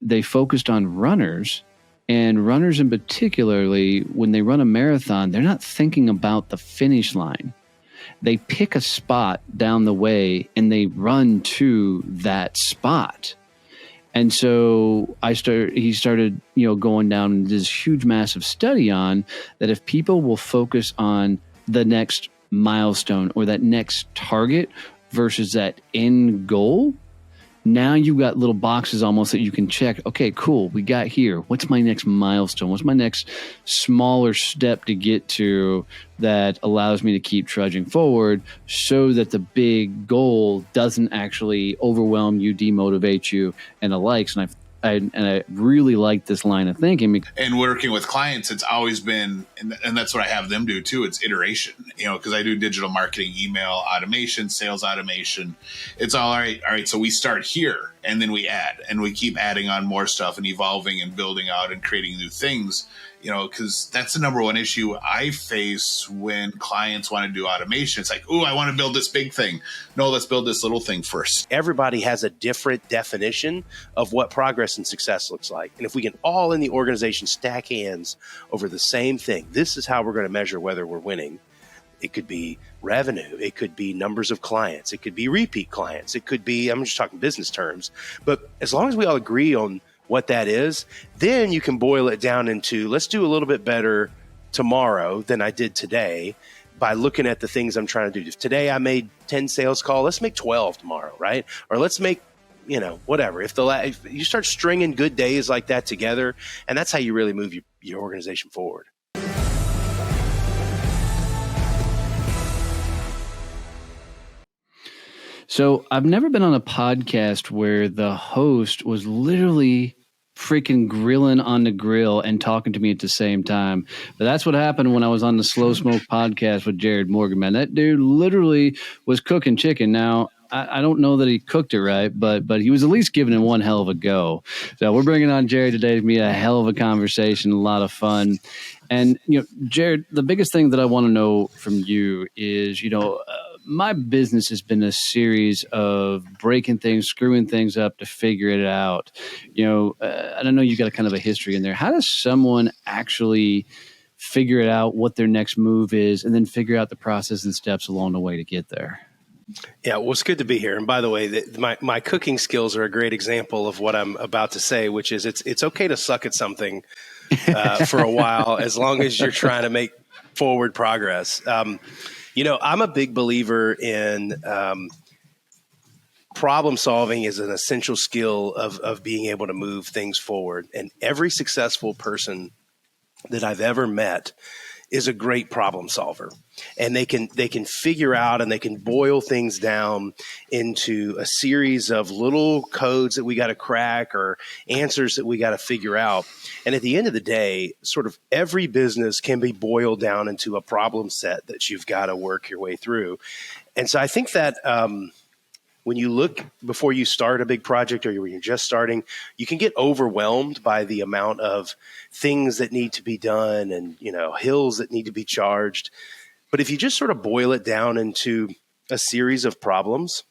they focused on runners, and runners in particularly, when they run a marathon, they're not thinking about the finish line. They pick a spot down the way and they run to that spot. And so he started, going down this huge, massive study on that if people will focus on the next milestone or that next target versus that end goal, now you've got little boxes almost that you can check. Okay, cool. We got here. What's my next milestone? What's my next smaller step to get to that allows me to keep trudging forward so that the big goal doesn't actually overwhelm you, demotivate you, and the likes. And I really like this line of thinking. And working with clients, it's always been, and that's what I have them do too. It's iteration, because I do digital marketing, email automation, sales automation. It's all right. All right. So we start here and then we add and we keep adding on more stuff and evolving and building out and creating new things, because that's the number one issue I face when clients want to do automation. It's like, I want to build this big thing. No, let's build this little thing first. Everybody has a different definition of what progress and success looks like. And if we can all in the organization stack hands over the same thing, this is how we're going to measure whether we're winning. It could be revenue. It could be numbers of clients. It could be repeat clients. It could be, I'm just talking business terms. But as long as we all agree on what that is, then you can boil it down into, let's do a little bit better tomorrow than I did today by looking at the things I'm trying to do. If today I made 10 sales calls, let's make 12 tomorrow, right? Or let's make, whatever. If you start stringing good days like that together, and that's how you really move your organization forward. So I've never been on a podcast where the host was literally freaking grilling on the grill and talking to me at the same time. But that's what happened when I was on the Slow Smoke podcast with Jarrod Morgan, man. That dude literally was cooking chicken. Now, I don't know that he cooked it right, but he was at least giving it one hell of a go. So we're bringing on Jarrod today to be a hell of a conversation, a lot of fun. And, Jarrod, the biggest thing that I want to know from you is, my business has been a series of breaking things, screwing things up to figure it out. I don't know, you got a kind of a history in there. How does someone actually figure it out, what their next move is, and then figure out the process and steps along the way to get there? Yeah, well, it's good to be here. And by the way, my cooking skills are a great example of what I'm about to say, which is it's okay to suck at something for a while as long as you're trying to make forward progress. I'm a big believer in problem solving is an essential skill of being able to move things forward. And every successful person that I've ever met is a great problem solver. And they can figure out and they can boil things down into a series of little codes that we got to crack or answers that we got to figure out. And at the end of the day, sort of every business can be boiled down into a problem set that you've got to work your way through. And so I think that when you look before you start a big project or when you're just starting, you can get overwhelmed by the amount of things that need to be done and, hills that need to be charged. But if you just sort of boil it down into a series of problems,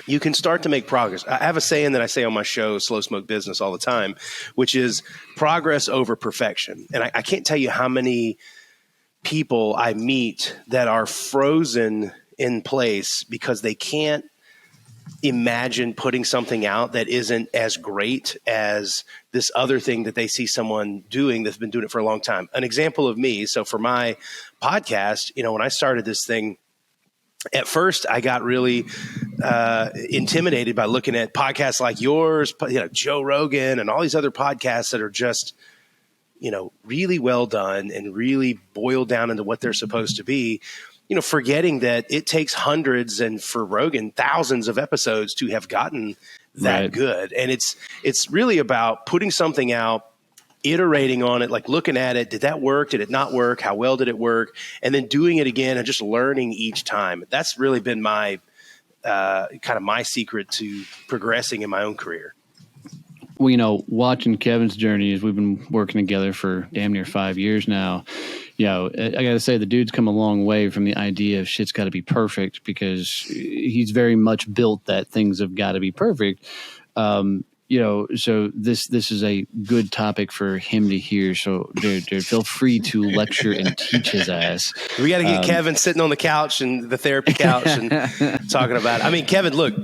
you can start to make progress. I have a saying that I say on my show, Slow Smoke Business, all the time, which is progress over perfection. And I can't tell you how many people I meet that are frozen in place because they can't imagine putting something out that isn't as great as this other thing that they see someone doing that's been doing it for a long time. An example of me. So for my podcast, when I started this thing, at first I got really intimidated by looking at podcasts like yours, Joe Rogan and all these other podcasts that are just, really well done and really boiled down into what they're supposed to be. Forgetting that it takes hundreds and for Rogan, thousands of episodes to have gotten that right. Good. And it's really about putting something out, iterating on it, like looking at it. Did that work? Did it not work? How well did it work? And then doing it again and just learning each time. That's really been my kind of my secret to progressing in my own career. Well, watching Kevin's journey as we've been working together for damn near 5 years now, I got to say the dude's come a long way from the idea of shit's got to be perfect because he's very much built that things have got to be perfect. so this is a good topic for him to hear. So, Jarrod, feel free to lecture and teach his ass. We got to get Kevin sitting on the couch and the therapy couch and talking about it. I mean, Kevin, look,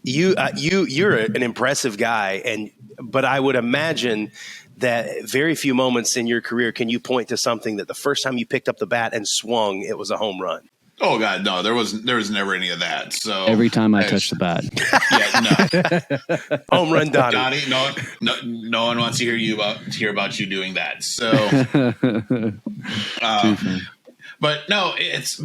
you're an impressive guy, but I would imagine that very few moments in your career can you point to something that the first time you picked up the bat and swung, it was a home run. Oh God, no! There was never any of that. So every time I touch the bat, no home run, Donnie. No one wants to hear about you doing that. So, but no, it's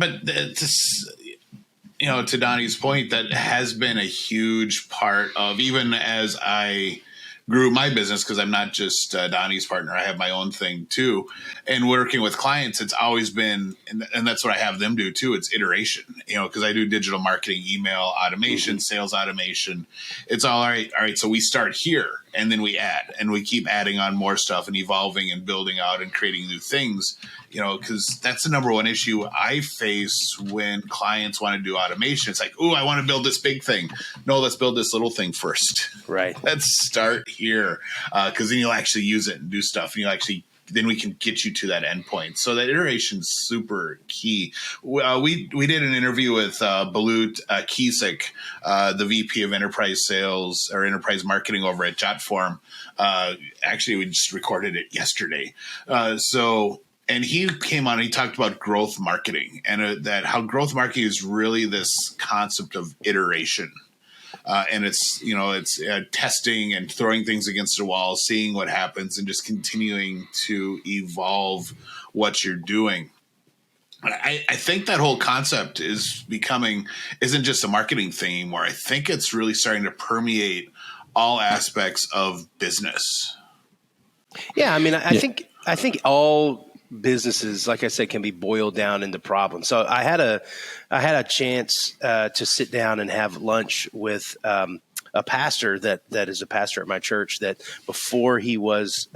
to Donnie's point, that has been a huge part of, even as I grew my business, because I'm not just Donnie's partner. I have my own thing too. And working with clients, it's always been, and that's what I have them do too. It's iteration, because I do digital marketing, email automation, sales automation. It's all right. All right. So we start here and then we add, and we keep adding on more stuff and evolving and building out and creating new things, because that's the number one issue I face when clients want to do automation. It's like, I want to build this big thing. No, let's build this little thing first. Right. Let's start here, because then you'll actually use it and do stuff, and then we can get you to that endpoint. So that iteration is super key. We did an interview with Balut Kisik, the VP of Enterprise Sales or Enterprise Marketing over at Jotform. Actually, we just recorded it yesterday. And he came on and he talked about growth marketing, and that how growth marketing is really this concept of iteration. And it's testing and throwing things against the wall, seeing what happens, and just continuing to evolve what you're doing. I think that whole concept isn't just a marketing thing anymore. I think it's really starting to permeate all aspects of business. Yeah, I mean, I think all businesses, like I said, can be boiled down into problems. So I had a chance to sit down and have lunch with a pastor that is a pastor at my church, that before he was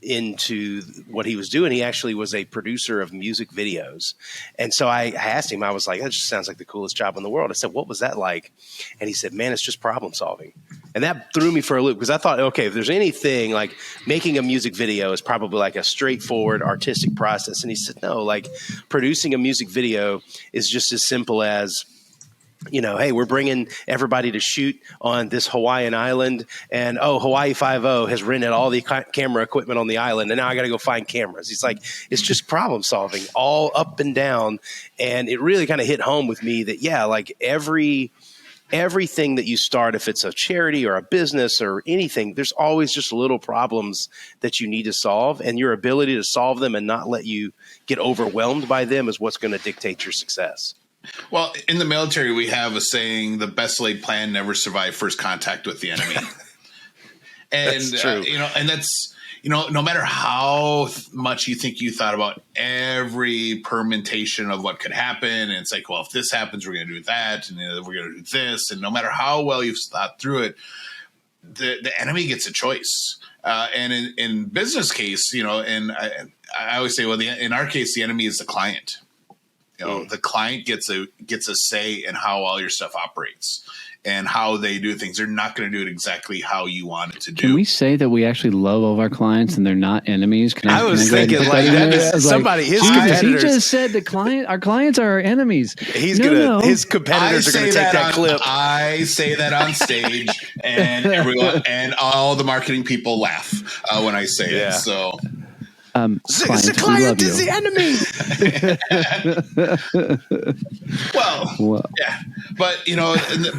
into what he was doing, he actually was a producer of music videos. And so I asked him, I was like, that just sounds like the coolest job in the world. I said, what was that like? And he said, man, it's just problem solving. And that threw me for a loop, because I thought, okay, if there's anything, like making a music video is probably like a straightforward artistic process. And he said, no, like producing a music video is just as simple as, hey, we're bringing everybody to shoot on this Hawaiian island, and Hawaii 5-0 has rented all the camera equipment on the island, and now I got to go find cameras. He's like, it's just problem solving all up and down. And it really kind of hit home with me that, yeah, like everything that you start, if it's a charity or a business or anything, there's always just little problems that you need to solve, and your ability to solve them and not let you get overwhelmed by them is what's going to dictate your success. Well, in the military, we have a saying: the best laid plan never survived first contact with the enemy. And that's true. And that's, no matter how much you think you thought about every permutation of what could happen, and it's like, well, if this happens, we're going to do that, and we're going to do this, and no matter how well you've thought through it, the enemy gets a choice. And in business case, and I always say, well, in our case, the enemy is the client. The client gets a say in how all your stuff operates and how they do things. They're not going to do it exactly how you want it to do. Can we say that we actually love all of our clients and they're not enemies? I was thinking like that is somebody, his competitors. He just said our clients are our enemies. His competitors are going to take that clip. I say that on stage, and everyone and all the marketing people laugh when I say it. So. The client is the enemy. Well, yeah, but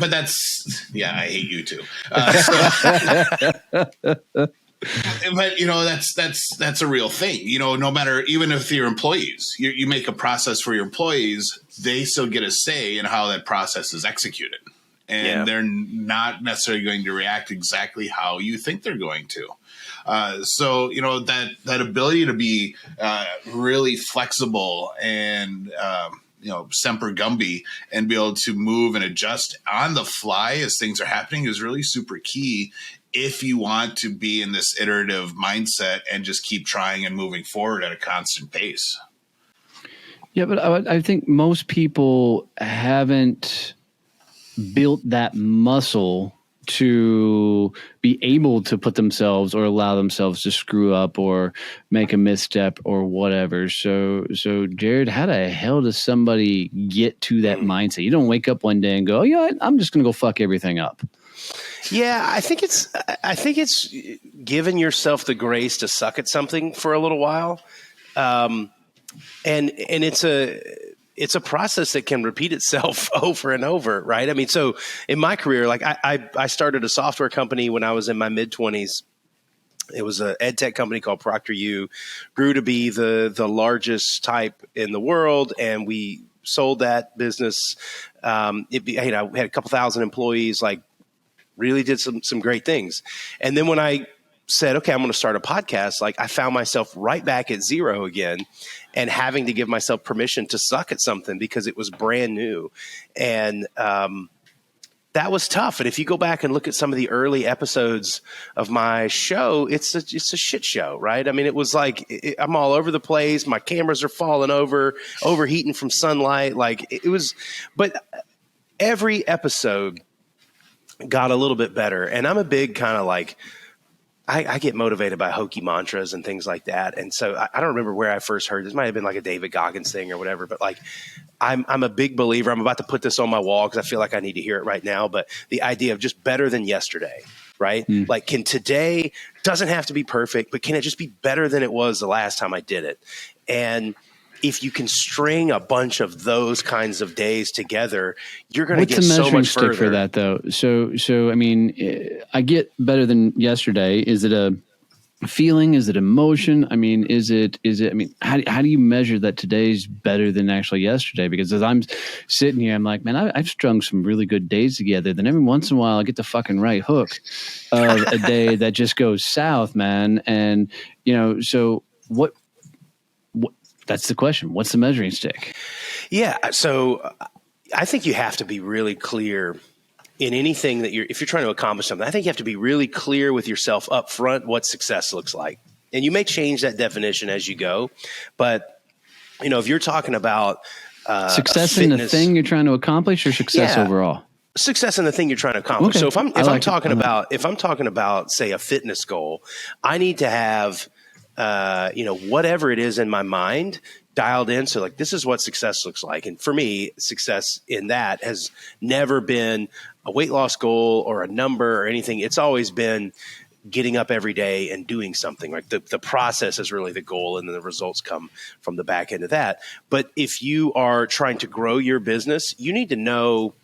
that's, I hate you too. But that's a real thing. No matter, even if your employees, you make a process for your employees, they still get a say in how that process is executed, and they're not necessarily going to react exactly how you think they're going to. So that ability to be really flexible and semper gumby, and be able to move and adjust on the fly as things are happening is really super key if you want to be in this iterative mindset and just keep trying and moving forward at a constant pace. Yeah, but I think most people haven't built that muscle to be able to put themselves or allow themselves to screw up or make a misstep or whatever. So Jarrod, how the hell does somebody get to that mindset? You don't wake up one day and go, I'm just going to go fuck everything up. Yeah, I think it's giving yourself the grace to suck at something for a little while. And it's a process that can repeat itself over and over, right? I mean, so in my career, like I started a software company when I was in my mid-20s. It was an ed tech company called ProctorU, grew to be the largest type in the world, and we sold that business. I had a couple thousand employees, like really did some great things. And then when I said, okay, I'm going to start a podcast, like I found myself right back at zero again and having to give myself permission to suck at something because it was brand new. And that was tough. And if you go back and look at some of the early episodes of my show, it's a shit show, right? I mean, it was like I'm all over the place. My cameras are falling over, overheating from sunlight. Like it was, but every episode got a little bit better. And I'm a big kind of like, I get motivated by hokey mantras and things like that. And so I don't remember where I first heard this. Might have been like a David Goggins thing or whatever, but like I'm a big believer. I'm about to put this on my wall because I feel like I need to hear it right now. But the idea of just better than yesterday, right? Like can today, doesn't have to be perfect, but can it just be better than it was the last time I did it? And if you can string a bunch of those kinds of days together, you're going to get so much further. What's the measuring stick for that, though? So I mean, I get better than yesterday. Is it a feeling? Is it emotion? I mean, is it? I mean, how do you measure that today's better than actually yesterday? Because as I'm sitting here, I'm like, man, I've strung some really good days together. Then every once in a while, I get the fucking right hook of a day that just goes south, man. And so what? That's the question. What's the measuring stick? Yeah. So I think you have to be really clear in anything that if you're trying to accomplish something. I think you have to be really clear with yourself up front what success looks like. And you may change that definition as you go. But, if you're talking about success in the thing you're trying to accomplish or success overall? Success in the thing you're trying to accomplish. Okay. So if I'm talking about, say, a fitness goal, I need to have whatever it is in my mind dialed in. So like, this is what success looks like. And for me, success in that has never been a weight loss goal or a number or anything. It's always been getting up every day and doing something. Like the process is really the goal, and then the results come from the back end of that. But if you are trying to grow your business, you need to know,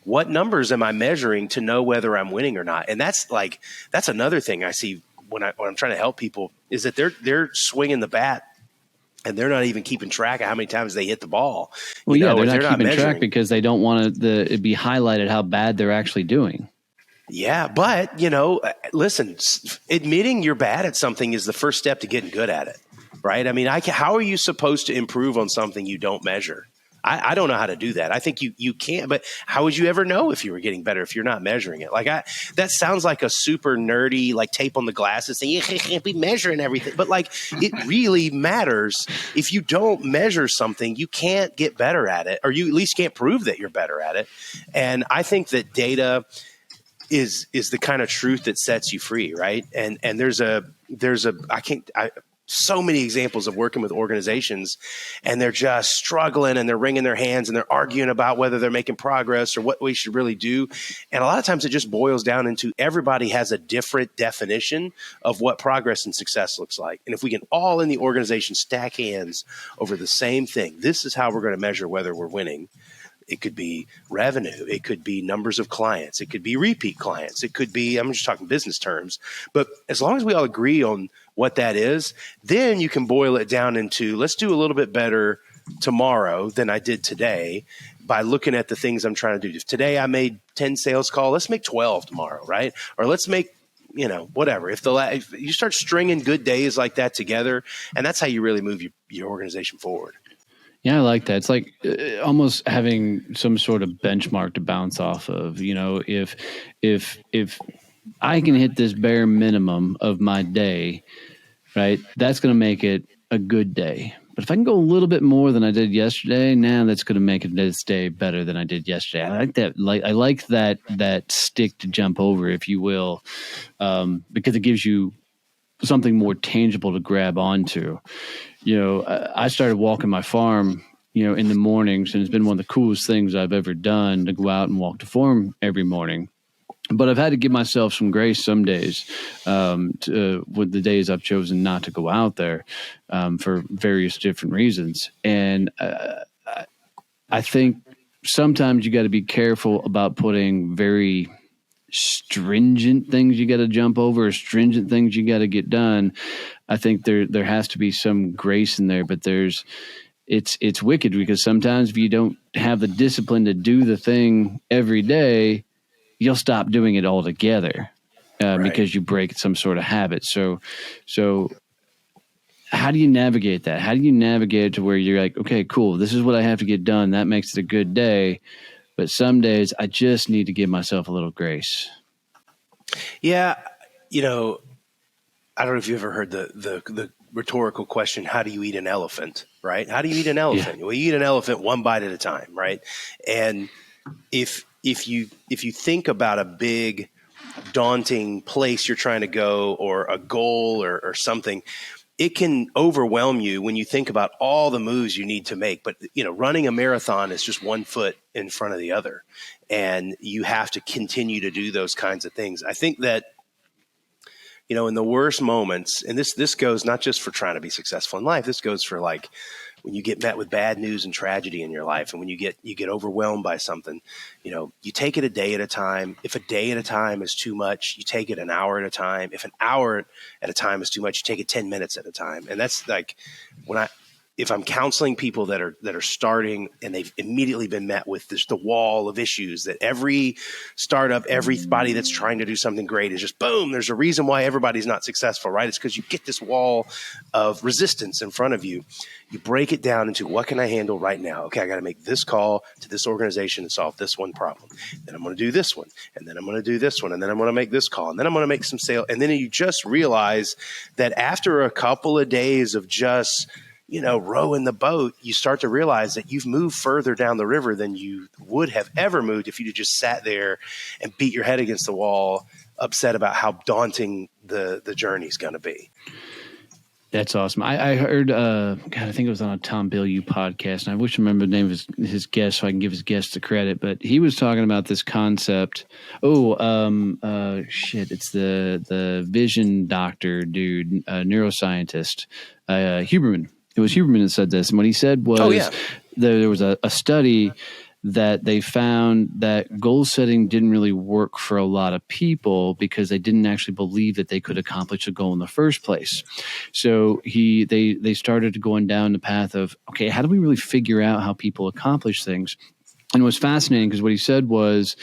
what numbers am I measuring to know whether I'm winning or not? And that's another thing I see when I'm trying to help people, is that they're swinging the bat and they're not even keeping track of how many times they hit the ball. Well, they're not keeping track because they don't want it be highlighted how bad they're actually doing. Yeah, but listen, admitting you're bad at something is the first step to getting good at it, right? I mean, how are you supposed to improve on something you don't measure? I don't know how to do that. I think you can't, but how would you ever know if you were getting better if you're not measuring it? Like that sounds like a super nerdy, like tape on the glasses thing. You can't be measuring everything, but like it really matters. If you don't measure something, you can't get better at it, or you at least can't prove that you're better at it. And I think that data is the kind of truth that sets you free, right? And there's so many examples of working with organizations, and they're just struggling and they're wringing their hands and they're arguing about whether they're making progress or what we should really do. And a lot of times it just boils down into everybody has a different definition of what progress and success looks like. And if we can all in the organization stack hands over the same thing, this is how we're going to measure whether we're winning. It could be revenue. It could be numbers of clients. It could be repeat clients. It could be, I'm just talking business terms. But as long as we all agree on what that is, then you can boil it down into, let's do a little bit better tomorrow than I did today by looking at the things I'm trying to do. If today I made 10 sales calls, let's make 12 tomorrow, right? Or let's make, whatever. If you start stringing good days like that together, and that's how you really move your organization forward. Yeah, I like that. It's like almost having some sort of benchmark to bounce off of. If I can hit this bare minimum of my day, right, that's going to make it a good day. But if I can go a little bit more than I did yesterday, now that's going to make this day better than I did yesterday. I like that. I like that stick to jump over, if you will, because it gives you something more tangible to grab onto. I started walking my farm, in the mornings, and it's been one of the coolest things I've ever done to go out and walk the farm every morning. But I've had to give myself some grace some days, with the days I've chosen not to go out there, for various different reasons. And I think sometimes you got to be careful about putting very stringent things you got to jump over, or stringent things you got to get done. I think there has to be some grace in there, but it's wicked, because sometimes if you don't have the discipline to do the thing every day, you'll stop doing it altogether, Right. because you break some sort of habit. So how do you navigate that? How do you navigate it to where you're like, okay, cool, this is what I have to get done. That makes it a good day. But some days I just need to give myself a little grace. Yeah. I don't know if you ever heard the rhetorical question, how do you eat an elephant, right? How do you eat an elephant? Yeah. Well, you eat an elephant one bite at a time, right? And if you think about a big, daunting place you're trying to go, or a goal, or something, it can overwhelm you when you think about all the moves you need to make. But, running a marathon is just one foot in front of the other, and you have to continue to do those kinds of things. I think that, in the worst moments, and this goes not just for trying to be successful in life, this goes for like when you get met with bad news and tragedy in your life, and when you get overwhelmed by something, you take it a day at a time. If a day at a time is too much, you take it an hour at a time. If an hour at a time is too much, you take it 10 minutes at a time. And that's like if I'm counseling people that are starting, and they've immediately been met with the wall of issues that every startup, everybody that's trying to do something great is just boom, there's a reason why everybody's not successful, right? It's because you get this wall of resistance in front of you. You break it down into, what can I handle right now? Okay, I got to make this call to this organization to solve this one problem. Then I'm going to do this one, and then I'm going to do this one, and then I'm going to make this call, and then I'm going to make some sale. And then you just realize that after a couple of days of just rowing the boat, you start to realize that you've moved further down the river than you would have ever moved if you'd just sat there and beat your head against the wall, upset about how daunting the journey's going to be. That's awesome. I heard, I think it was on a Tom Bilyeu podcast, and I wish I remember the name of his guest so I can give his guest the credit, but he was talking about this concept. It's the vision doctor dude, neuroscientist, Huberman. It was Huberman that said this. And what he said was there was a study that they found that goal setting didn't really work for a lot of people because they didn't actually believe that they could accomplish a goal in the first place. So they started going down the path of, okay, how do we really figure out how people accomplish things? And it was fascinating because what he said was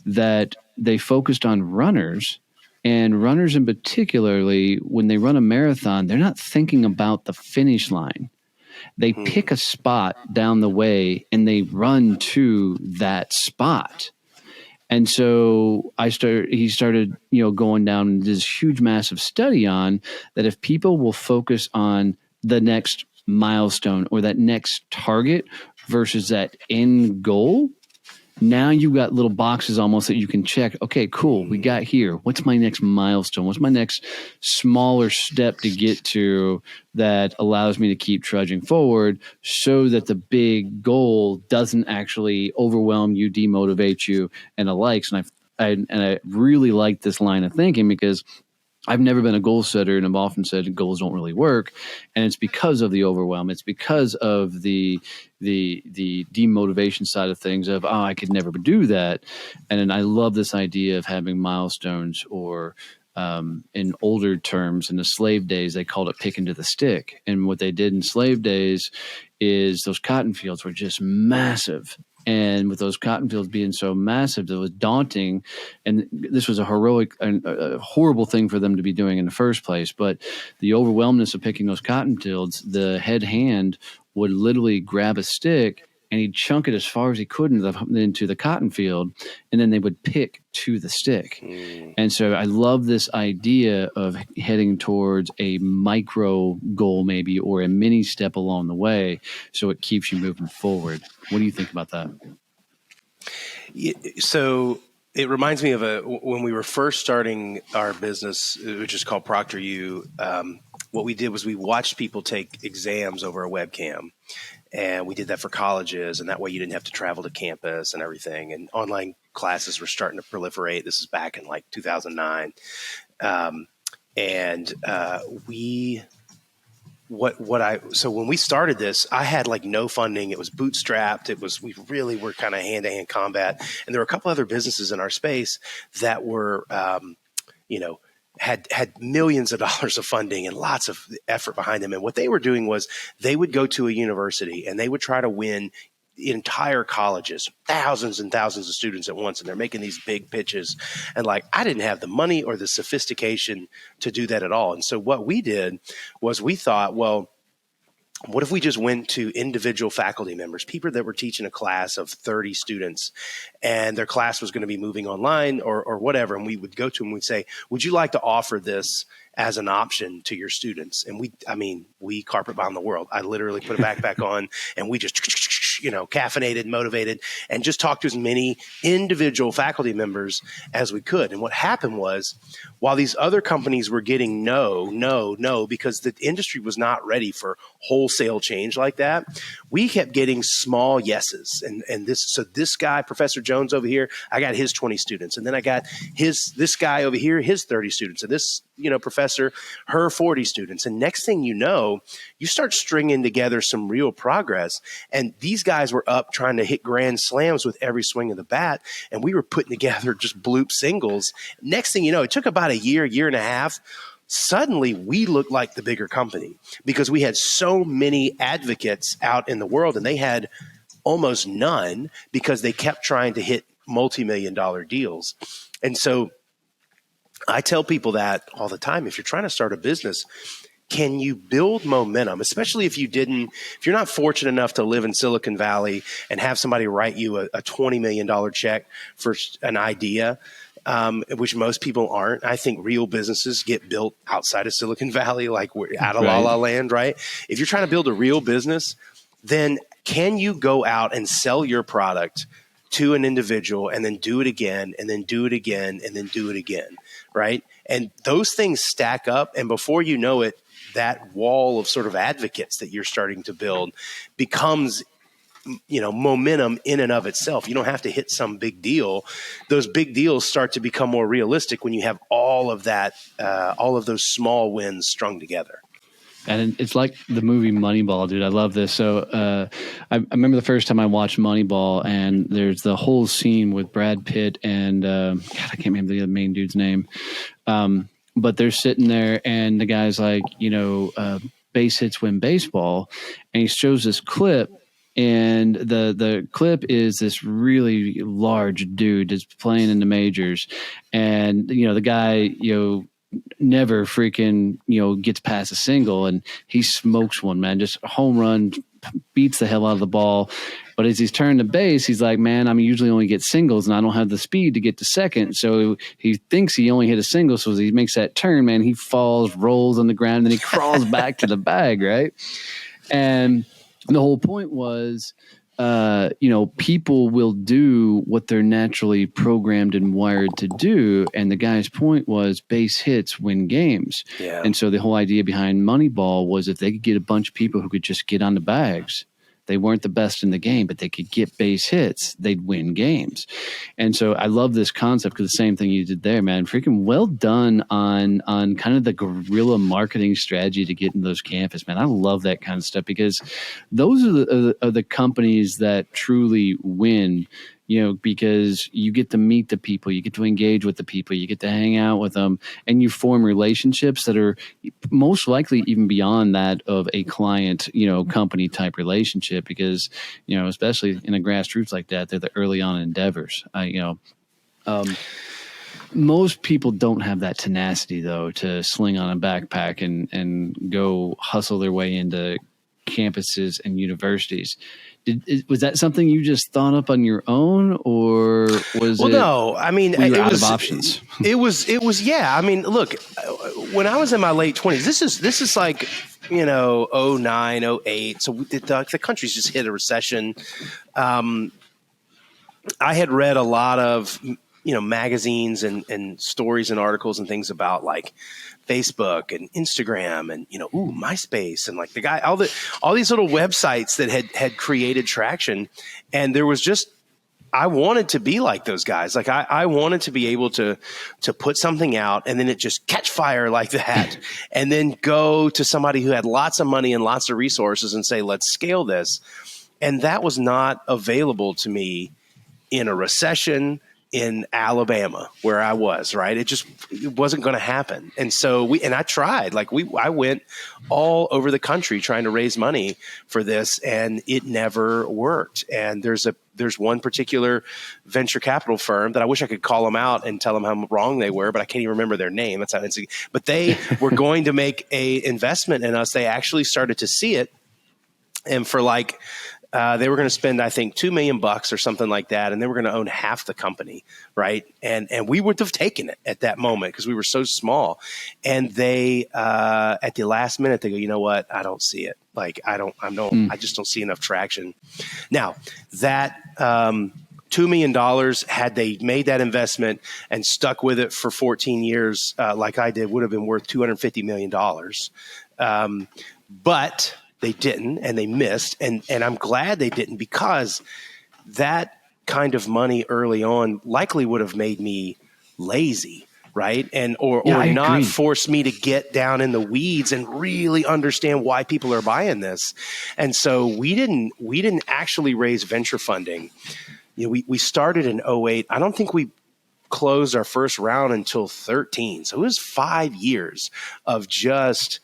that they focused on runners. And runners in particularly, when they run a marathon, they're not thinking about the finish line. They pick a spot down the way and they run to that spot. And so he started, going down this huge, massive study on that if people will focus on the next milestone or that next target versus that end goal, now you've got little boxes almost that you can check. Okay, cool. We got here. What's my next milestone? What's my next smaller step to get to that allows me to keep trudging forward so that the big goal doesn't actually overwhelm you, demotivate you, and the likes. And I really like this line of thinking because I've never been a goal setter, and I've often said goals don't really work, and it's because of the overwhelm. It's because of the demotivation side of things of, I could never do that. And I love this idea of having milestones, or in older terms, in the slave days, they called it picking to the stick. And what they did in slave days is those cotton fields were just massive. And with those cotton fields being so massive, it was daunting. And this was a heroic and a horrible thing for them to be doing in the first place. But the overwhelmness of picking those cotton fields, the head hand would literally grab a stick and he'd chunk it as far as he could into the cotton field, and then they would pick to the stick. And so I love this idea of heading towards a micro goal maybe, or a mini step along the way, so it keeps you moving forward. What do you think about that? So it reminds me of when we were first starting our business, which is called Proctor U. What we did was we watched people take exams over a webcam, and we did that for colleges, and that way you didn't have to travel to campus and everything. And online classes were starting to proliferate. This is back in like 2009, So when we started this, I had like no funding. It was bootstrapped. We really were kind of hand-to-hand combat. And there were a couple other businesses in our space that were, had millions of dollars of funding and lots of effort behind them. And what they were doing was they would go to a university and they would try to win entire colleges, thousands and thousands of students at once. And they're making these big pitches. And like, I didn't have the money or the sophistication to do that at all. And so what we did was we thought, well, what if we just went to individual faculty members, people that were teaching a class of 30 students, and their class was going to be moving online or whatever. And we would go to them, we'd say, would you like to offer this as an option to your students? And we carpet bomb the world. I literally put a backpack on and we just, caffeinated, motivated, and just talked to as many individual faculty members as we could. And what happened was, while these other companies were getting no, because the industry was not ready for wholesale change like that, we kept getting small yeses. And this guy, Professor Jones over here, I got his 20 students. And then I got this guy over here, his 30 students. And this, professor, her 40 students. And next thing you know, you start stringing together some real progress. And these guys were up trying to hit grand slams with every swing of the bat. And we were putting together just bloop singles. Next thing you know, it took about a year and a half. Suddenly we looked like the bigger company because we had so many advocates out in the world, and they had almost none because they kept trying to hit multi-million-dollar deals. And so I tell people that all the time. If you're trying to start a business, can you build momentum, especially if you're not fortunate enough to live in Silicon Valley and have somebody write you a $20 million check for an idea, which most people aren't. I think real businesses get built outside of Silicon Valley, like we're out of La La Land, right? If you're trying to build a real business, then can you go out and sell your product to an individual and then do it again and then do it again and then do it again, right? And those things stack up, and before you know it, that wall of sort of advocates that you're starting to build becomes momentum in and of itself. You don't have to hit some big deal. Those big deals start to become more realistic when you have all of that, all of those small wins strung together. And it's like the movie Moneyball, dude. I love this. So I remember the first time I watched Moneyball, and there's the whole scene with Brad Pitt and I can't remember the main dude's name. But they're sitting there, and the guy's like, base hits win baseball. And he shows this clip, and the clip is this really large dude that's playing in the majors. And, the guy, never freaking, gets past a single, and he smokes one, man, just a home run, beats the hell out of the ball. But as he's turning the base, he's like, man, I usually only get singles, and I don't have the speed to get to second. So he thinks he only hit a single. So as he makes that turn, man, he falls, rolls on the ground, and then he crawls back to the bag, right? And the whole point was, people will do what they're naturally programmed and wired to do. And the guy's point was base hits win games. Yeah. And so the whole idea behind Moneyball was if they could get a bunch of people who could just get on the bags, they weren't the best in the game, but they could get base hits, they'd win games. And so I love this concept because the same thing you did there, man. Freaking well done on kind of the guerrilla marketing strategy to get in those campus, man. I love that kind of stuff because those are the companies that truly win, because you get to meet the people, you get to engage with the people, you get to hang out with them, and you form relationships that are most likely even beyond that of a client, company type relationship, because, especially in a grassroots like that, they're the early on endeavors. Most people don't have that tenacity, though, to sling on a backpack and go hustle their way into campuses and universities. Was that something you just thought up on your own, or was it? No, I mean, were you it out was of options. It was. Yeah, I mean, look, when I was in my late 20s, this is like, 09, 08. So the country's just hit a recession. I had read a lot of magazines and stories and articles and things about like Facebook and Instagram and MySpace and like the guy all these little websites that had created traction, and there was just, I wanted to be like those guys. Like I wanted to be able to put something out and then it just catch fire like that, and then go to somebody who had lots of money and lots of resources and say, let's scale this. And that was not available to me in a recession in Alabama where I was, right? It wasn't going to happen. And so I tried, I went all over the country trying to raise money for this, and it never worked. And there's one particular venture capital firm that I wish I could call them out and tell them how wrong they were, but I can't even remember their name. That's how insignificant. But they were going to make a investment in us. They actually started to see it. And for they were going to spend, I think, $2 million or something like that, and they were going to own half the company, right? And we would have taken it at that moment because we were so small. And they, at the last minute, they go, you know what? I don't see it. I just don't see enough traction. Now that $2 million, had they made that investment and stuck with it for 14 years, like I did, would have been worth $250 million. But they didn't, and they missed. And I'm glad they didn't, because that kind of money early on likely would have made me lazy, right? Or not force me to get down in the weeds and really understand why people are buying this. And so we didn't actually raise venture funding. We started in 08. I don't think we closed our first round until 13. So it was 5 years of just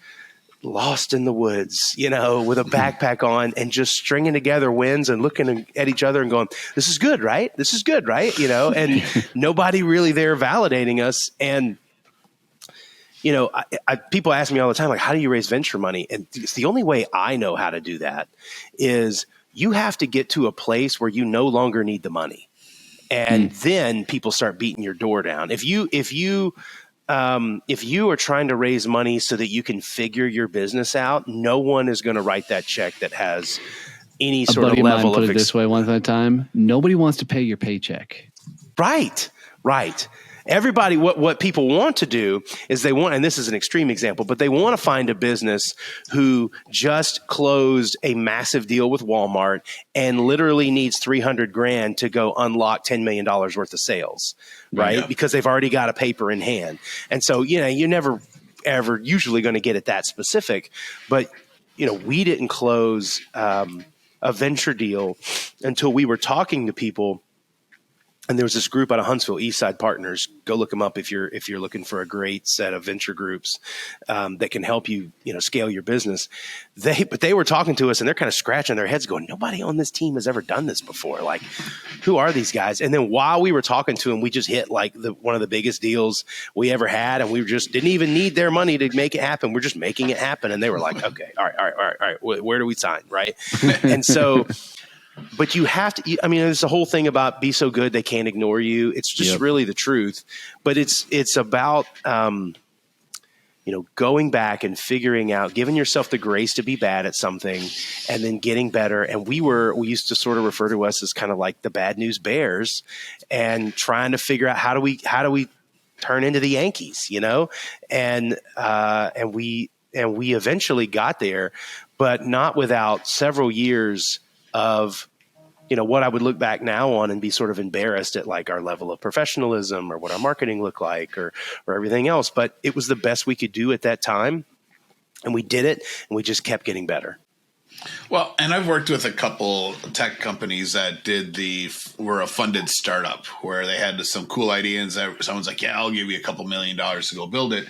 lost in the woods, with a backpack on and just stringing together wins and looking at each other and going, this is good, right? This is good, right? And nobody really there validating us. And, people ask me all the time, like, how do you raise venture money? And it's the only way I know how to do that is you have to get to a place where you no longer need the money. And then people start beating your door down. If you are trying to raise money so that you can figure your business out, no one is going to write that check that has any sort of level of. Put it this way, once at a time, nobody wants to pay your paycheck. Right. Everybody, what people want to do is they want, and this is an extreme example, but they want to find a business who just closed a massive deal with Walmart and literally needs $300,000 to go unlock $10 million worth of sales, right? Yeah. Because they've already got a paper in hand. And so, you're never ever usually going to get it that specific, but we didn't close a venture deal until we were talking to people. And there was this group out of Huntsville, Eastside Partners. Go look them up if you're looking for a great set of venture groups that can help you, scale your business. But they were talking to us, and they're kind of scratching their heads, going, "Nobody on this team has ever done this before. Like, who are these guys?" And then while we were talking to them, we just hit one of the biggest deals we ever had, and we just didn't even need their money to make it happen. We're just making it happen, and they were like, "Okay, all right. Where do we sign?" Right? And so. But you have to, there's the whole thing about be so good they can't ignore you. It's just really the truth. But it's about, going back and figuring out, giving yourself the grace to be bad at something and then getting better. And we used to sort of refer to us as kind of like the bad news bears and trying to figure out how do we turn into the Yankees, and we eventually got there, but not without several years of, what I would look back now on and be sort of embarrassed at like our level of professionalism or what our marketing looked like or everything else. But it was the best we could do at that time. And we did it, and we just kept getting better. Well, and I've worked with a couple tech companies that were a funded startup where they had some cool ideas that someone's like, yeah, I'll give you a couple $1 million to go build it.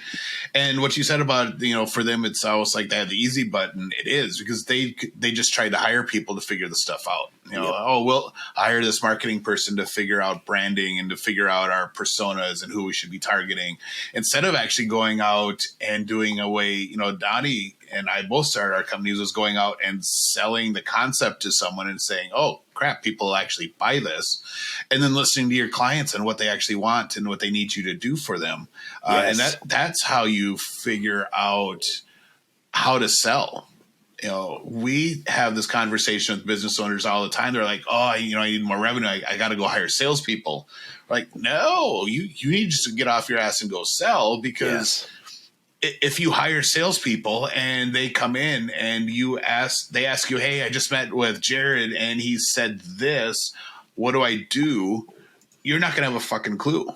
And what you said about, for them, it's almost like they had the easy button. It is, because they just tried to hire people to figure the stuff out. We'll hire this marketing person to figure out branding and to figure out our personas and who we should be targeting, instead of actually going out and doing away, Donnie and I both started our companies was going out and selling the concept to someone and saying, oh crap, people actually buy this, and then listening to your clients and what they actually want and what they need you to do for them. And that's how you figure out how to sell. We have this conversation with business owners all the time. They're like, oh, I need more revenue. I got to go hire salespeople. Like, no, you need just to get off your ass and go sell, because if you hire salespeople and they come in and they ask you, hey, I just met with Jarrod and he said this, what do I do? You're not going to have a fucking clue.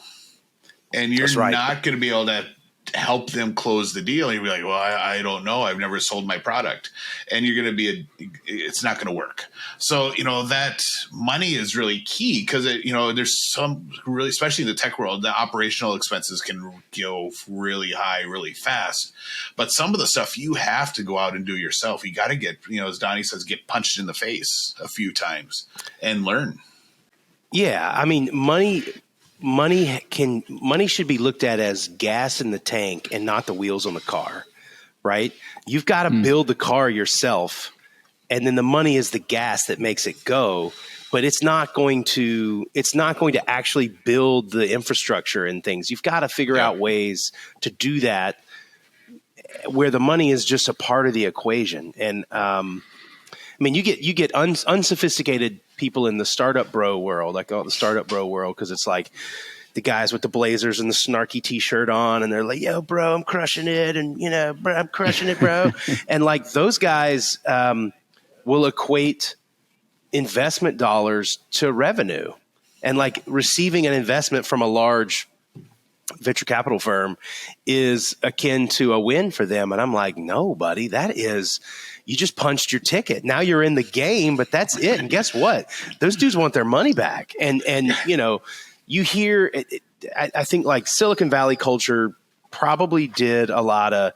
And you're not going to be able to help them close the deal. You'll be like, well, I don't know. I've never sold my product. And you're going to it's not going to work. So, that money is really key, because there's some really, especially in the tech world, the operational expenses can go really high, really fast. But some of the stuff you have to go out and do yourself. You got to get, as Donnie says, get punched in the face a few times and learn. Yeah. I mean, money should be looked at as gas in the tank and not the wheels on the car, right? You've got to build the car yourself, and then the money is the gas that makes it go. But it's not going to actually build the infrastructure and things. You've got to figure out ways to do that where the money is just a part of the equation. And you get unsophisticated people in the startup bro world. I call it the startup bro world because it's like the guys with the blazers and the snarky t-shirt on, and they're like, yo, bro, I'm crushing it. And, bro, I'm crushing it, bro. And like those guys will equate investment dollars to revenue, and like receiving an investment from a large venture capital firm is akin to a win for them. And I'm like, no, buddy, you just punched your ticket. Now you're in the game, but that's it. And guess what? Those dudes want their money back. And you hear, I think like Silicon Valley culture probably did a lot of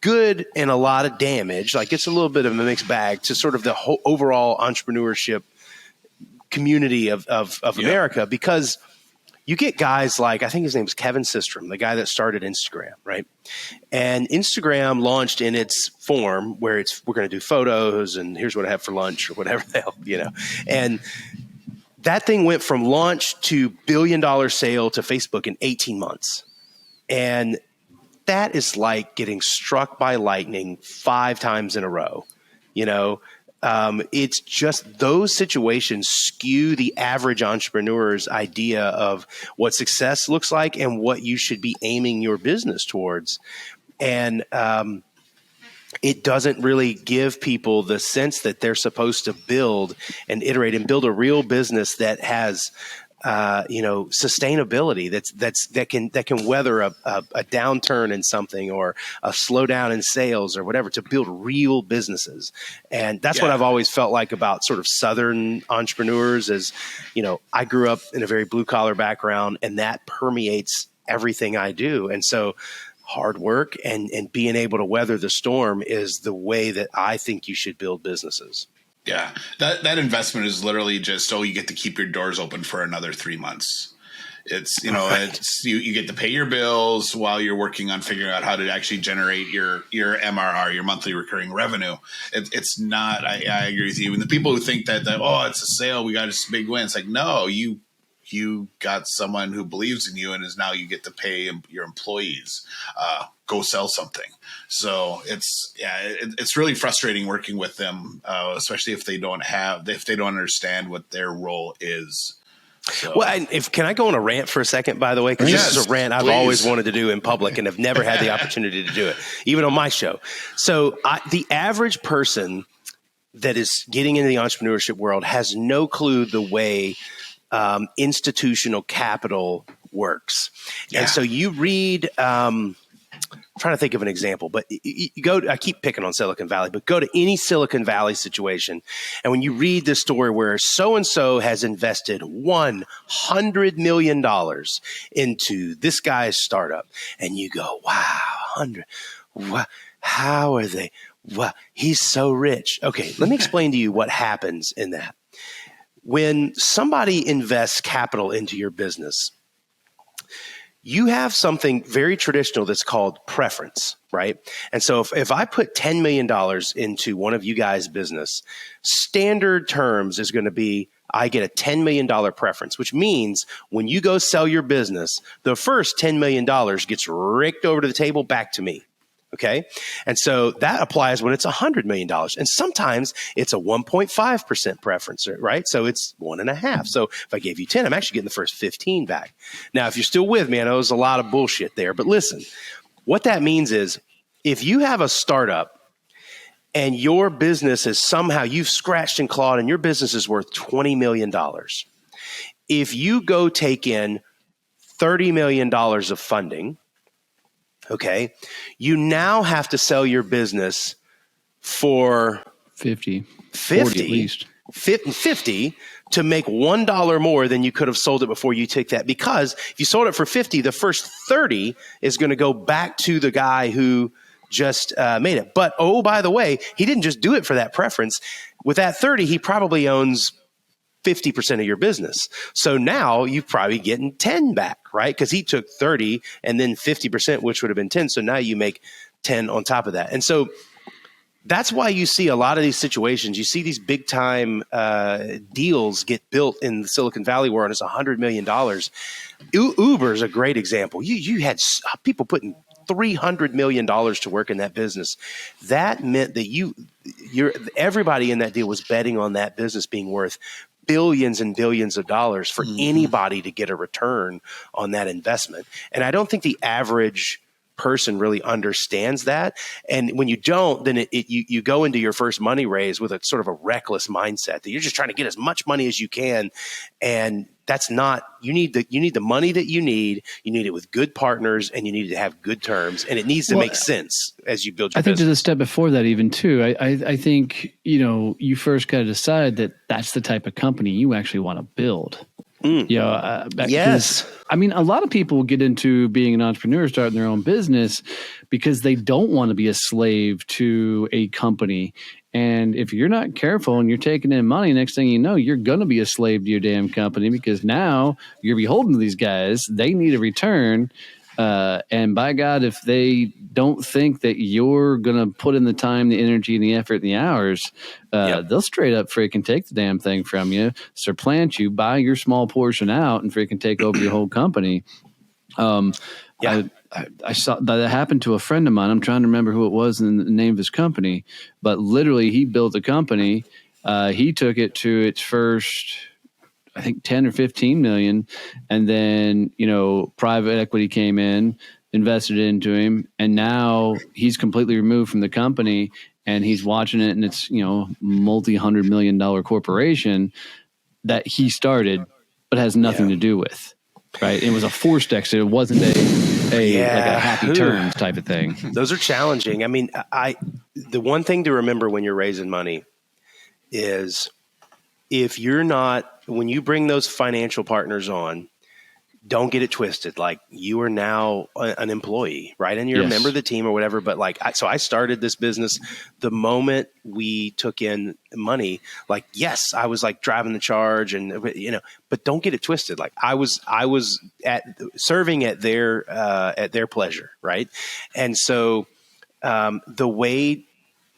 good and a lot of damage. Like it's a little bit of a mixed bag to sort of the whole overall entrepreneurship community of America, because you get guys like, I think his name is Kevin Systrom, the guy that started Instagram, right? And Instagram launched in its form where we're going to do photos and here's what I have for lunch or whatever the hell, And that thing went from launch to $1 billion sale to Facebook in 18 months. And that is like getting struck by lightning 5 times in a row, It's just those situations skew the average entrepreneur's idea of what success looks like and what you should be aiming your business towards. And it doesn't really give people the sense that they're supposed to build and iterate and build a real business that has sustainability that can weather a downturn in something or a slowdown in sales or whatever, to build real businesses. And that's what I've always felt like about sort of Southern entrepreneurs is, I grew up in a very blue collar background, and that permeates everything I do. And so hard work and being able to weather the storm is the way that I think you should build businesses. Yeah, that investment is literally just, you get to keep your doors open for another 3 months. It's, it's you get to pay your bills while you're working on figuring out how to actually generate your MRR, your monthly recurring revenue. It's not, I agree with you. And the people who think that it's a sale, we got this big win. It's like, no, you got someone who believes in you, and now you get to pay your employees, go sell something. So it's really frustrating working with them, especially if they don't understand what their role is. So. Well, can I go on a rant for a second, by the way? Because this is a rant I've always wanted to do in public and have never had the opportunity to do it, even on my show. So the average person that is getting into the entrepreneurship world has no clue the way institutional capital works. Yeah. And so you read, I'm trying to think of an example, but you I keep picking on Silicon Valley, but go to any Silicon Valley situation. And when you read the story where so-and-so has invested $100 million into this guy's startup, and you go, wow, how are they? Wow, he's so rich. Okay, let me explain to you what happens in that. When somebody invests capital into your business, you have something very traditional that's called preference, right? And so if I put $10 million into one of you guys' business, standard terms is going to be I get a $10 million preference, which means when you go sell your business, the first $10 million gets raked over to the table back to me. Okay. And so that applies when it's $100 million. And sometimes it's a 1.5% preference, right? So it's 1.5. So if I gave you 10, I'm actually getting the first 15 back. Now, if you're still with me, I know there's a lot of bullshit there, but listen, what that means is if you have a startup and your business is somehow you've scratched and clawed and your business is worth $20 million. If you go take in $30 million of funding, okay, you now have to sell your business for 50 at least 50 to make $1 more than you could have sold it before you take that. Because if you sold it for 50, the first 30 is going to go back to the guy who just made it. But, oh, by the way, he didn't just do it for that preference. With that 30, he probably owns 50% of your business. So now you're probably getting 10 back, right? Because he took 30 and then 50%, which would have been 10. So now you make 10 on top of that. And so that's why you see a lot of these situations. You see these big time deals get built in the Silicon Valley where it's $100 million. Uber is a great example. You had people putting $300 million to work in that business. That meant that everybody in that deal was betting on that business being worth billions and billions of dollars for anybody to get a return on that investment. And I don't think the average person really understands that. And when you don't, then you go into your first money raise with a sort of a reckless mindset that you're just trying to get as much money as you can. And that's not, you need the money that you need it with good partners, and you need to have good terms, and it needs to make sense as you build your business. I think there's a step before that even too. I think, you first got to decide that that's the type of company you actually want to build. Yes. I mean, a lot of people get into being an entrepreneur, starting their own business because they don't want to be a slave to a company. And if you're not careful and you're taking in money, next thing you know, you're going to be a slave to your damn company because now you're beholden to these guys. They need a return. And by God, if they don't think that you're going to put in the time, the energy, and the effort and the hours, they'll straight up freaking take the damn thing from you, supplant you, buy your small portion out, and freaking take over your whole company. I saw that happened to a friend of mine. I'm trying to remember who it was and the name of his company, but literally he built a company. He took it to its first, I think 10 or 15 million. And then, private equity came in, invested into him. And now he's completely removed from the company and he's watching it. And it's, multi-$100 million corporation that he started, but has nothing to do with. Right. It was a forced exit. It wasn't like a happy terms type of thing. Those are challenging. I mean, the one thing to remember when you're raising money is when you bring those financial partners on, don't get it twisted. Like, you are now an employee, right? And you're a member of the team or whatever. But so I started this business the moment we took in money. Like, yes, I was driving the charge, and but don't get it twisted. Like, I was serving at their pleasure, right? And so the way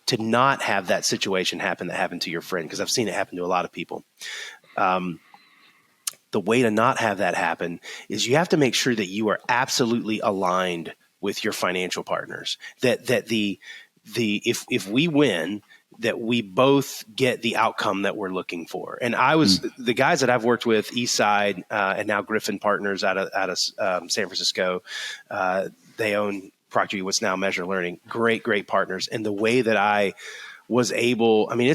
to not have that situation happen that happened to your friend, because I've seen it happen to a lot of people. The way to not have that happen is you have to make sure that you are absolutely aligned with your financial partners. That if we win, that we both get the outcome that we're looking for. And the guys that I've worked with, Eastside and now Griffin Partners out of San Francisco, they own Procter, what's now Measure Learning. Great partners. And the way that I was able, I mean,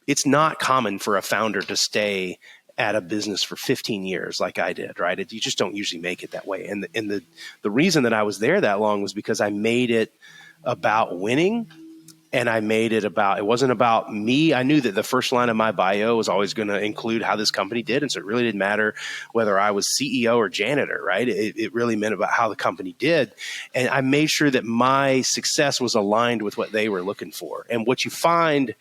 it's not common for a founder to stay at a business for 15 years like I did, right? You just don't usually make it that way. And the reason that I was there that long was because I made it about winning, and I made it wasn't about me. I knew that the first line of my bio was always going to include how this company did. And so it really didn't matter whether I was CEO or janitor, right? It really meant about how the company did. And I made sure that my success was aligned with what they were looking for. And what you find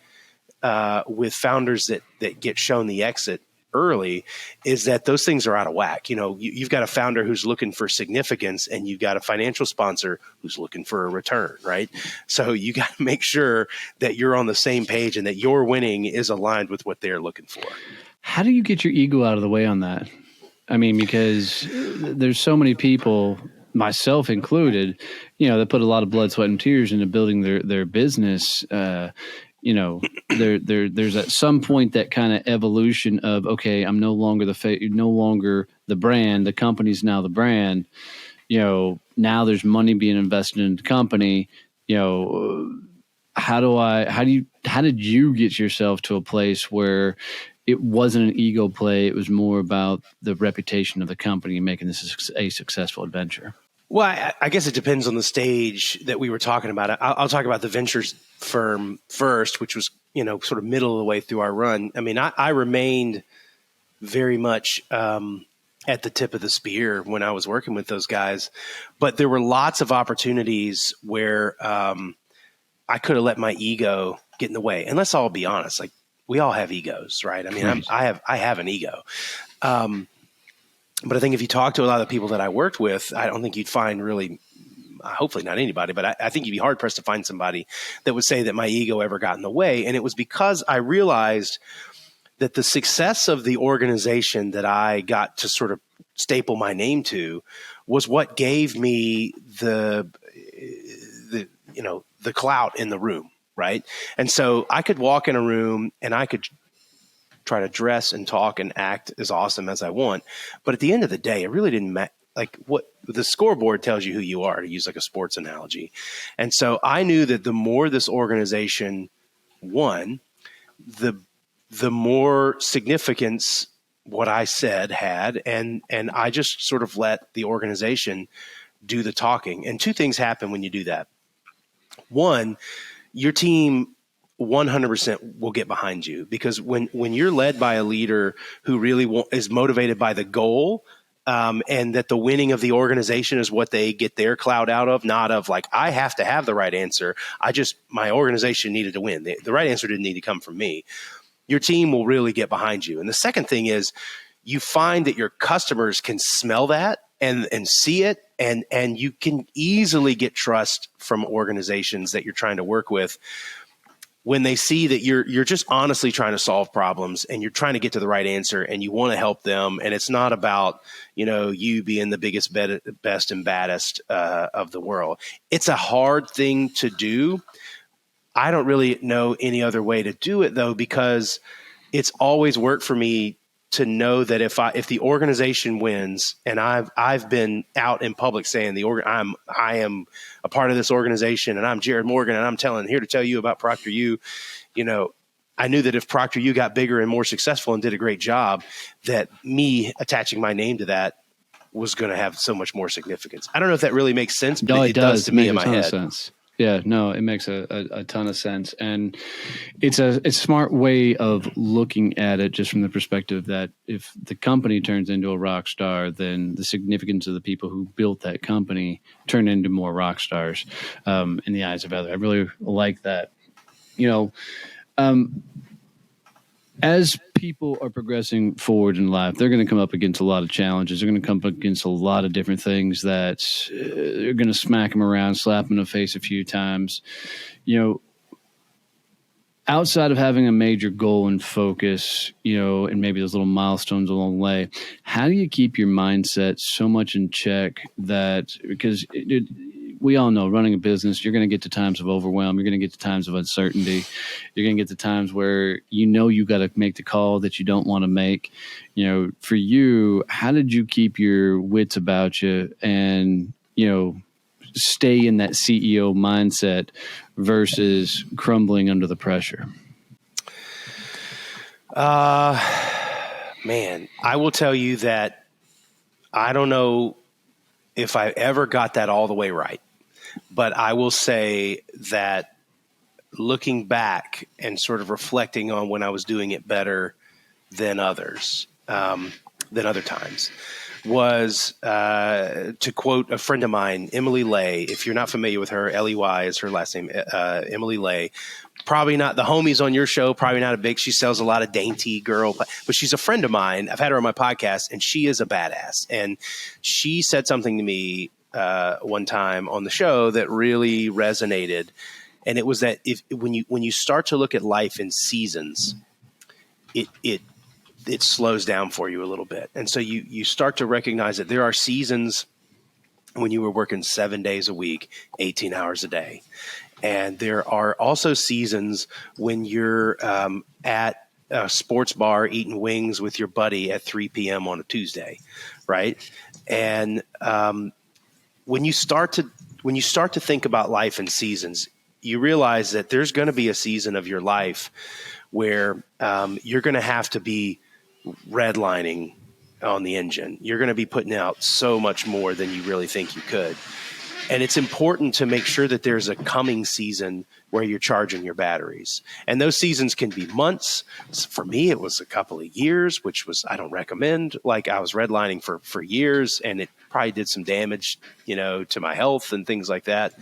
with founders that get shown the exit early is that those things are out of whack. You've got a founder who's looking for significance, and you've got a financial sponsor who's looking for a return, right? So you got to make sure that you're on the same page and that your winning is aligned with what they're looking for. How do you get your ego out of the way on that? I mean, because there's so many people, myself included, that put a lot of blood, sweat, and tears into building their business. There's at some point that kind of evolution of, okay, I'm no longer the brand. The company's now the brand. Now there's money being invested in the company. How did you get yourself to a place where it wasn't an ego play? It was more about the reputation of the company and making this a successful adventure. Well, I guess it depends on the stage that we were talking about. I'll talk about the ventures firm first, which was, sort of middle of the way through our run. I mean, I remained very much at the tip of the spear when I was working with those guys. But there were lots of opportunities where I could have let my ego get in the way. And let's all be honest, like, we all have egos, right? I mean, I have an ego. But I think if you talk to a lot of the people that I worked with, I don't think you'd find really, hopefully not anybody, but I think you'd be hard pressed to find somebody that would say that my ego ever got in the way. And it was because I realized that the success of the organization that I got to sort of staple my name to was what gave me the clout in the room, right? And so I could walk in a room and I could try to dress and talk and act as awesome as I want. But at the end of the day, it really didn't matter. Like, what the scoreboard tells you who you are, to use like a sports analogy. And so I knew that the more this organization won, the more significance what I said had. And I just sort of let the organization do the talking. And two things happen when you do that. One, your team 100% will get behind you, because when you're led by a leader who really is motivated by the goal, and that the winning of the organization is what they get their clout out of, not of like, I have to have the right answer. My organization needed to win. The right answer didn't need to come from me. Your team will really get behind you. And the second thing is, you find that your customers can smell that and see it. And you can easily get trust from organizations that you're trying to work with when they see that you're just honestly trying to solve problems and you're trying to get to the right answer and you want to help them. And it's not about, you being the biggest, best and baddest of the world. It's a hard thing to do. I don't really know any other way to do it, though, because it's always worked for me to know that if the organization wins, and I've been out in public saying I am a part of this organization, and I'm Jarrod Morgan, and I'm here to tell you about Proctor U. I knew that if Proctor U got bigger and more successful and did a great job, that me attaching my name to that was going to have so much more significance. I don't know if that really makes sense, but it does to me in my head. Sense. Yeah, no, it makes a ton of sense. And it's a smart way of looking at it, just from the perspective that if the company turns into a rock star, then the significance of the people who built that company turn into more rock stars in the eyes of others. I really like that. As people are progressing forward in life, they're going to come up against a lot of challenges. They're going to come up against a lot of different things that are going to smack them around, slap them in the face a few times. Outside of having a major goal and focus, and maybe those little milestones along the way, how do you keep your mindset so much in check that, because we all know running a business, you're going to get to times of overwhelm. You're going to get to times of uncertainty. You're going to get to times where you got to make the call that you don't want to make. For you, how did you keep your wits about you and, stay in that CEO mindset versus crumbling under the pressure? Man, I will tell you that I don't know if I ever got that all the way right. But I will say that looking back and sort of reflecting on when I was doing it better than other times, was, to quote a friend of mine, Emily Lay. If you're not familiar with her, Ley is her last name, Emily Lay. Probably not the homies on your show, probably not she sells a lot of dainty girl, but she's a friend of mine. I've had her on my podcast, and she is a badass. And she said something to me one time on the show that really resonated. And it was that when you start to look at life in seasons, it slows down for you a little bit. And so you start to recognize that there are seasons when you were working 7 days a week, 18 hours a day. And there are also seasons when you're at a sports bar eating wings with your buddy at 3 p.m. on a Tuesday, right? And when you start to think about life in seasons, you realize that there's going to be a season of your life where you're going to have to be redlining on the engine. You're going to be putting out so much more than you really think you could. And it's important to make sure that there's a coming season where you're charging your batteries. And those seasons can be months. For me, it was a couple of years, which was, I don't recommend. Like, I was redlining for years, and it probably did some damage, to my health and things like that.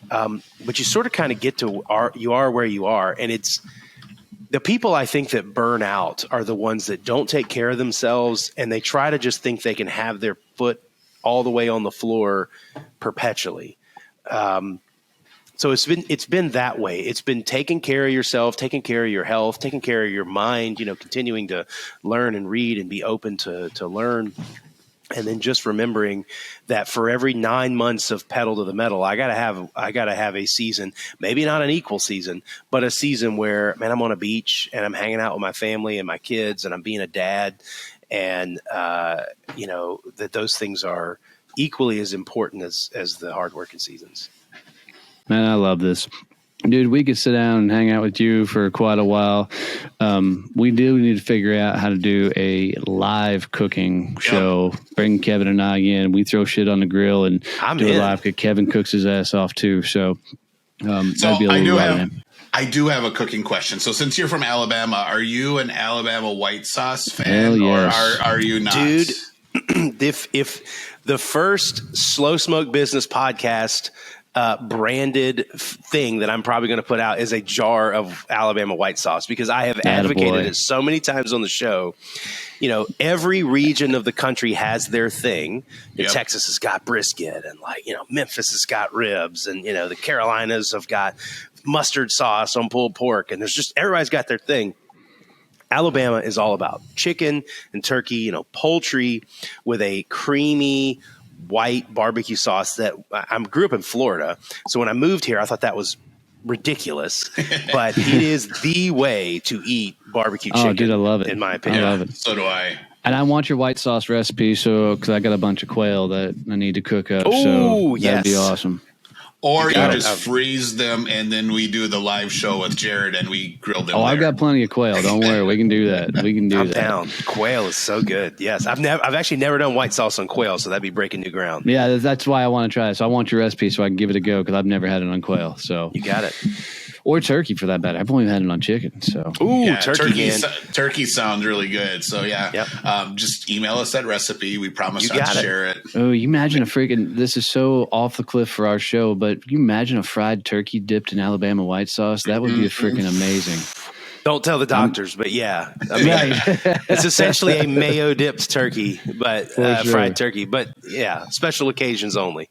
But you sort of kind of get to you are where you are. And it's the people I think that burn out are the ones that don't take care of themselves, and they try to just think they can have their foot all the way on the floor perpetually. So it's been that way. It's been taking care of yourself, taking care of your health, taking care of your mind, continuing to learn and read and be open to learn. And then just remembering that for every 9 months of pedal to the metal, I gotta have a season, maybe not an equal season, but a season where, man, I'm on a beach and I'm hanging out with my family and my kids and I'm being a dad. And, that those things are equally as important as the hardworking seasons. Man, I love this. Dude, we could sit down and hang out with you for quite a while. We do need to figure out how to do a live cooking show. Yep. Bring Kevin and I in. We throw shit on the grill and do a live cook. Kevin cooks his ass off too. So that'd be a little man. I do have a cooking question. So since you're from Alabama, are you an Alabama white sauce fan? Hell yes. Or are you not? Dude, if the first Slow Smoke Business podcast branded thing that I'm probably going to put out is a jar of Alabama white sauce, because I have advocated it so many times on the show. Every region of the country has their thing. Yep. Texas has got brisket, and Memphis has got ribs, and the Carolinas have got mustard sauce on pulled pork, and everybody's got their thing. Alabama is all about chicken and turkey, poultry with a creamy white barbecue sauce that I grew up in Florida. So when I moved here, I thought that was ridiculous, but it is the way to eat barbecue chicken. Oh, dude, I love it. In my opinion. I love it. So do I. And I want your white sauce recipe, because I got a bunch of quail that I need to cook up. Oh, so that'd be awesome. Or you just freeze them, and then we do the live show with Jarrod, and we grill them. I've got plenty of quail. Don't worry, we can do that. I'm down. Quail is so good. Yes, I've actually never done white sauce on quail, so that'd be breaking new ground. Yeah, that's why I want to try it. So I want your recipe so I can give it a go, because I've never had it on quail. So you got it. Or turkey, for that matter. I've only had it on chicken. So turkey sounds really good. So just email us that recipe. We promise not to share it. Oh, you imagine this is so off the cliff for our show, but you imagine a fried turkey dipped in Alabama white sauce? That would be freaking amazing. Don't tell the doctors, but yeah. It's essentially a mayo dipped turkey, but fried turkey. But yeah, special occasions only.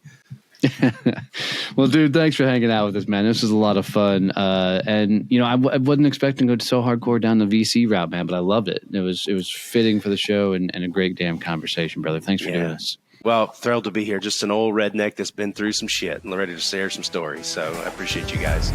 Well, dude, thanks for hanging out with us, man. This was a lot of fun. And I wasn't expecting to go so hardcore down the VC route, man, but I loved it. It was fitting for the show and a great damn conversation, brother. Thanks for doing this. Well, thrilled to be here. Just an old redneck that's been through some shit and ready to share some stories. So I appreciate you guys.